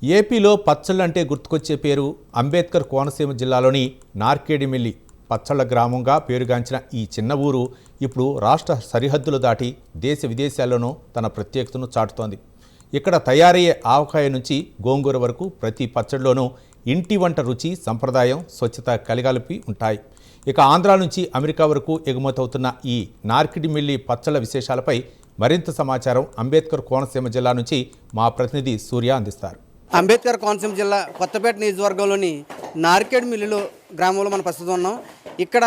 ఏపీలో పచ్చళ్ళంటే గుర్తుకొచ్చే పేరు అంబేద్కర్ కోనసీమ జిల్లాలోని నార్కేడిమిల్లి పచ్చళ్ళ గ్రామంగా పేరుగాంచిన ఈ చిన్న ఊరు ఇప్పుడు రాష్ట్ర సరిహద్దులు దాటి దేశ విదేశాల్లోనూ తన ప్రత్యేకతను చాటుతోంది. ఇక్కడ తయారయ్యే ఆవకాయ నుంచి గోంగూర వరకు ప్రతి పచ్చడిలోనూ ఇంటి వంట రుచి, సంప్రదాయం, స్వచ్ఛత కలిగలిపి ఉంటాయి. ఇక ఆంధ్ర నుంచి అమెరికా వరకు ఎగుమతవుతున్న ఈ నార్కిడిమిల్లి పచ్చళ్ళ విశేషాలపై మరింత సమాచారం అంబేద్కర్ కోనసీమ జిల్లా నుంచి మా ప్రతినిధి సూర్య అందిస్తారు. అంబేద్కర్ కోనసీమ జిల్లా కొత్తపేట నియోజకవర్గంలోని నార్కేడిమిల్లి గ్రామంలో మనం ప్రస్తుతం ఉన్నాం. ఇక్కడ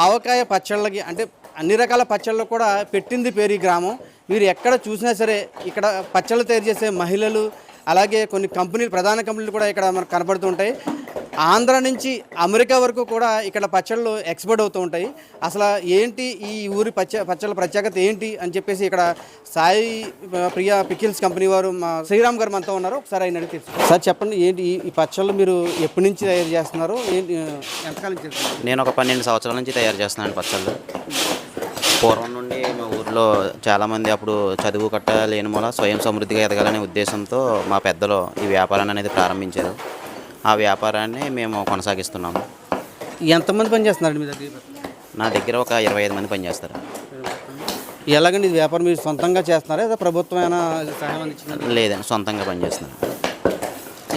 ఆవకాయ పచ్చళ్ళకి అంటే అన్ని రకాల పచ్చళ్ళు కూడా పెట్టింది పేరు ఈ గ్రామం. మీరు ఎక్కడ చూసినా సరే ఇక్కడ పచ్చళ్ళు తయారు చేసే మహిళలు, అలాగే కొన్ని కంపెనీలు, ప్రధాన కంపెనీలు కూడా ఇక్కడ మనకు కనపడుతూ ఉంటాయి. ఆంధ్ర నుంచి అమెరికా వరకు కూడా ఇక్కడ పచ్చళ్ళు ఎక్స్పోర్ట్ అవుతూ ఉంటాయి. అసలు ఏంటి ఈ ఊరి పచ్చళ్ళ ప్రత్యేకత ఏంటి అని చెప్పేసి ఇక్కడ సాయి ప్రియా పికిల్స్ కంపెనీ వారు మా శ్రీరామ్ గారు మనతో ఉన్నారు. ఒకసారి ఆయన అడిగి సార్ చెప్పండి, ఏంటి ఈ పచ్చళ్ళు మీరు ఎప్పటి నుంచి తయారు చేస్తున్నారు, ఏంటి ఎంతకాలం చేస్తున్నారు? నేను ఒక 12 సంవత్సరాల నుంచి తయారు చేస్తున్నాను పచ్చళ్ళు. పూర్వం నుండి మా ఊరిలో చాలామంది అప్పుడు చదువు కట్ట లేని మూల స్వయం సమృద్ధిగా ఎదగాలనే ఉద్దేశంతో మా పెద్దలు ఈ వ్యాపారాన్ని అనేది ప్రారంభించారు. ఆ వ్యాపారాన్ని మేము కొనసాగిస్తున్నాము. ఎంతమంది పనిచేస్తున్నారు మీ దగ్గర? నా దగ్గర ఒక 25 మంది పనిచేస్తారు. ఎలాగండి ఇది వ్యాపారం మీరు సొంతంగా చేస్తున్నారా లేదా ప్రభుత్వం ఏమైనా సహాయం అందించిందా? లేదండి, సొంతంగా పనిచేస్తున్నాను.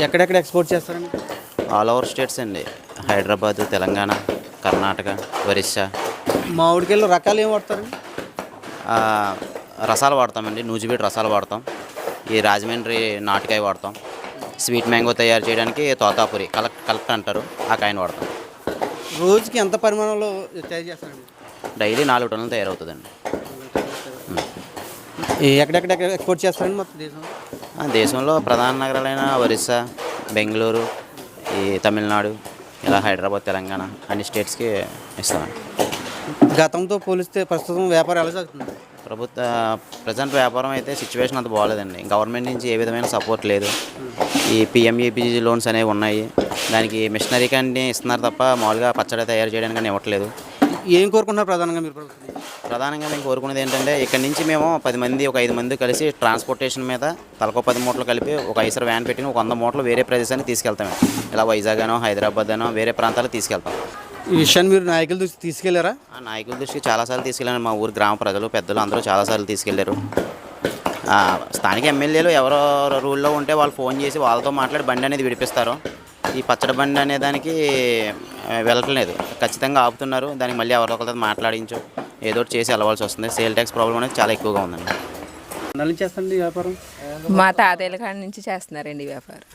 ఎక్కడెక్కడ ఎక్స్పోర్ట్ చేస్తారండి? ఆల్ ఓవర్ స్టేట్స్ అండి. హైదరాబాదు, తెలంగాణ, కర్ణాటక, ఒరిస్సా. మామిడికాయలు రకాలు ఏం వాడతారండి? రసాలు వాడతామండి. నూజివీడు రసాలు వాడతాం. ఈ రాజమండ్రి నాటికాయ వాడతాం. స్వీట్ మ్యాంగో తయారు చేయడానికి తోతాపురి కలెక్ట్ అంటారు, ఆ కాయను వాడతాం. రోజుకి ఎంత పరిమాణంలో తయారు చేస్తారండి? డైలీ 4 టన్నులు తయారవుతుందండి. ఎక్కడెక్కడ ఎక్స్పోర్ట్ చేస్తారండి మొత్తం దేశంలో ప్రధాన నగరాలైన ఒరిస్సా, బెంగళూరు, ఈ తమిళనాడు, ఇలా హైదరాబాద్, తెలంగాణ అన్ని స్టేట్స్కి ఇస్తామండి. గతంతో పోలిస్తే ప్రస్తుతం వ్యాపారం ఎలా సాగుతుంది? ప్రజెంట్ వ్యాపారం అయితే సిచ్యువేషన్ అంత బాగోలేదండి. గవర్నమెంట్ నుంచి ఏ విధమైన సపోర్ట్ లేదు. ఈ పిఎంఏపీజీ లోన్స్ అనేవి ఉన్నాయి. దానికి మిషనరీ కానీ ఇస్తున్నారు తప్ప మామూలుగా పచ్చడి తయారు చేయడానికి కానీ ఇవ్వట్లేదు. ఏం కోరుకుంటున్నారు ప్రధానంగా మీరు? ప్రధానంగా మేము కోరుకునేది ఏంటంటే ఇక్కడ నుంచి మేము 10 మంది, ఒక 5 మంది కలిసి ట్రాన్స్పోర్టేషన్ మీద తలకో 10 మూటలు కలిపి ఒక ఐసర్ వ్యాన్ పెట్టి ఒక 100 మూటలు వేరే ప్రదేశానికి తీసుకెళ్తాము. ఇలా వైజాగ్ అనో, హైదరాబాద్ అనో, వేరే ప్రాంతాలకు తీసుకెళ్తాం. ఈ విషయాన్ని మీరు నాయకుల దృష్టికి తీసుకెళ్లారా? నాయకుల దృష్టికి చాలాసార్లు తీసుకెళ్ళాను. మా ఊరు గ్రామ ప్రజలు, పెద్దలు అందరూ చాలాసార్లు తీసుకెళ్లారు. స్థానిక ఎమ్మెల్యేలు ఎవరో రూల్లో ఉంటే వాళ్ళు ఫోన్ చేసి వాళ్ళతో మాట్లాడి బండి అనేది విడిపిస్తారు. ఈ పచ్చడి బండి అనే దానికి వెళ్ళట్లేదు, ఖచ్చితంగా ఆపుతున్నారు. దానికి మళ్ళీ ఎవరో ఒకరితో మాట్లాడించు ఏదో ఒకటి చేసి వెళ్ళవలసి వస్తుంది. సేల్ ట్యాక్స్ ప్రాబ్లం అనేది చాలా ఎక్కువగా ఉందండి. చేస్తుంది వ్యాపారం మా తాతయ్యల కాడి నుంచి చేస్తున్నారండి వ్యాపారం.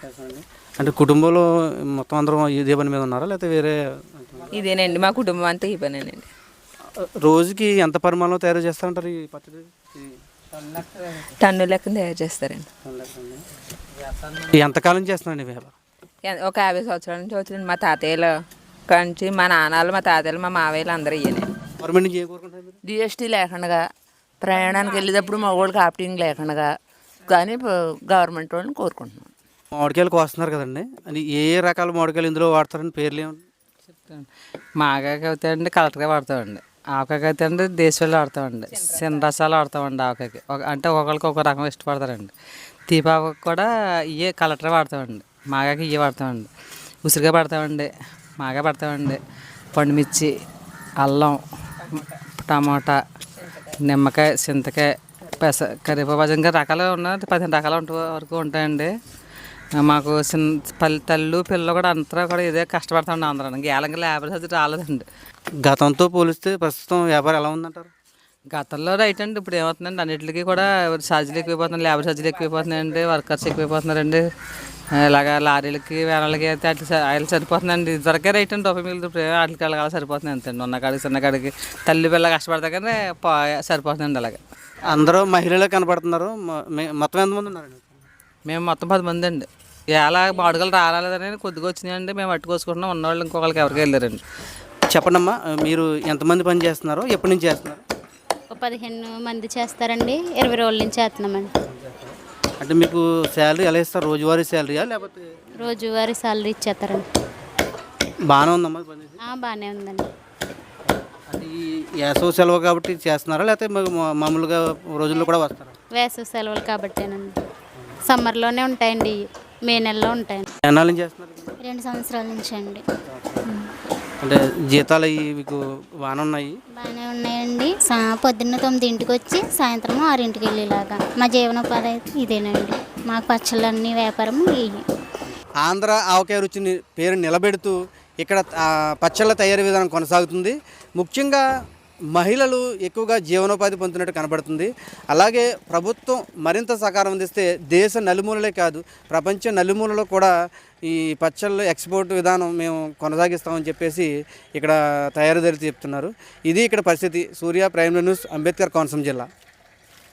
అంటే కుటుంబంలో మొత్తం అందరూ ఇదే పని మీద ఉన్నారా లేకపోతే వేరే? ఇదేనండి, మా కుటుంబం అంతా ఈ పనేనండి. రోజుకి ఎంత పరిమాణంలో తయారు చేస్తారంటారు ఈ పచ్చడి? టన్ను లెక్కన తయారు చేస్తారండి. ఎంతకాలం చేస్తున్నారండి వ్యాపారం? ఒక 50 సంవత్సరాల నుంచి వచ్చిందండి. మా తాతయ్యల కంచి, మా నాన్నలు, మా తాతయ్యలు, మా మావయ్యలు అందరూ ఇయ్యనండి. గవర్నమెంట్ నుంచి ఏం కోరుకుంటారు? జిఎస్టీ లేకుండా, ప్రయాణానికి వెళ్ళేటప్పుడు మగవాళ్ళకి ఆప్టింగ్ లేకుండా కానీ గవర్నమెంట్ వాళ్ళని కోరుకుంటున్నాం. మామిడికాయలకు వస్తున్నారు కదండి, అది ఏ రకాల మామిడికాయలు ఇందులో వాడతారని పేర్లు ఏమన్నా చెప్తాను? మాగాకి అయితే అండి కలెక్టర్గా వాడతామండి. ఆవకాయకి అయితే అండి దేశవాళ్ళు వాడతామండి. చిన్న రసాలు వాడతామండి. ఆవకాయకి అంటే ఒకరికి ఒక రకం ఇష్టపడతారండి. దీపావళికి కూడా ఇవే కలెక్టర్ వాడతామండి. మాగాకి ఇవే వాడతామండి. ఉసిరిగా పడతామండి, మాగా పడతామండి. పండుమిర్చి, అల్లం, టమాటా, నిమ్మకాయ, చింతకాయ, కరివేపాకు ఇంకా రకాలు ఉన్నాయి. 15 రకాలు వరకు ఉంటాయండి. మాకు తల్లు పిల్లలు కూడా అంతా కూడా ఇదే కష్టపడతామండి. అందరం గేలంగా లేబర్ అది రాలేదండి. గతంతో పోలిస్తే ప్రస్తుతం వ్యాపారం ఎలా ఉందంటారు? గతంలో రైట్ అండి. ఇప్పుడు ఏమవుతుందండి, అన్నింటికి కూడా ఛార్జీలు ఎక్కువైపోతున్నాయి, లేబర్ ఛార్జీలు ఎక్కువైపోతున్నాయండి, వర్కర్స్ ఎక్కువైపోతున్నారండి. ఇలాగ లారీలకి, వ్యాన్లకి అయితే ఆయిల్ సరిపోతుందండి. ఇదివరకే రైట్ అండి, రూపాయి మిగిలితే ఇప్పుడు వాటికి వెళ్ళగా సరిపోతుంది అంతండి. ఉన్న కాడికి చిన్న కాడికి తల్లి పిల్ల కష్టపడతా కానీ సరిపోతుందండి. అలాగే అందరూ మహిళలే కనపడుతున్నారు. మొత్తం ఎంతమంది ఉన్నారండి? మేము మొత్తం 10 మంది అండి. ఎలా బాడుగలు రాలేదని కొద్దిగా వచ్చినాయండి. మేము పట్టుకోసుకుంటున్నాం. ఉన్నవాళ్ళు ఇంకొకరికి ఎవరికి వెళ్ళారండి. చెప్పండి అమ్మా, మీరు ఎంతమంది పని చేస్తున్నారు, ఎప్పటి నుంచి చేస్తున్నారు? 15 మంది చేస్తారండి. 20 రోజుల నుంచి చేస్తున్నామండి. అంటే మీకు శాలరీ ఎలా ఇస్తారు? రోజువారీ శాలరీయా లేకపోతే? రోజువారీ శాలరీ ఇచ్చేస్తారండి. బాగానే ఉందమ్మా పని? బాగానే ఉందండి. అంటే ఈ వేసవి సెలవు కాబట్టి చేస్తున్నారా లేకపోతే మామూలుగా రోజుల్లో కూడా వస్తారా? వేసవి సెలవులు కాబట్టేనండి. సమ్మర్లోనే ఉంటాయండి. మే నెలలో ఉంటాయి. ఎన్నాళ్ళ నుంచి చేస్తున్నారు? 2 సంవత్సరాల నుంచి అండి. అంటే జీతాలు అవి మీకు బాగానే ఉన్నాయి? బాగానే ఉన్నాయండి. పొద్దున్న 9ంటికి వచ్చి సాయంత్రం 6ంటికి వెళ్ళేలాగా మా జీవనోపాధి అయితే ఇదేనండి. మాకు పచ్చళ్ళన్నీ వ్యాపారం ఇవి. ఆంధ్ర ఆవకాయ రుచిని పేరు నిలబెడుతూ ఇక్కడ పచ్చళ్ళ తయారీ విధానం కొనసాగుతుంది. ముఖ్యంగా మహిళలు ఎక్కువగా జీవనోపాధి పొందుతున్నట్టు కనబడుతుంది. అలాగే ప్రభుత్వం మరింత సహకారం అందిస్తే దేశ నలుమూలలే కాదు ప్రపంచ నలుమూలలో కూడా ఈ పచ్చళ్ళు ఎక్స్పోర్ట్ విధానం మేము కొనసాగిస్తామని చెప్పేసి ఇక్కడ తయారీదారులు చెప్తున్నారు. ఇది ఇక్కడ పరిస్థితి. సూర్య, ప్రైమ్ న్యూస్, అంబేద్కర్ కోనసీమ జిల్లా.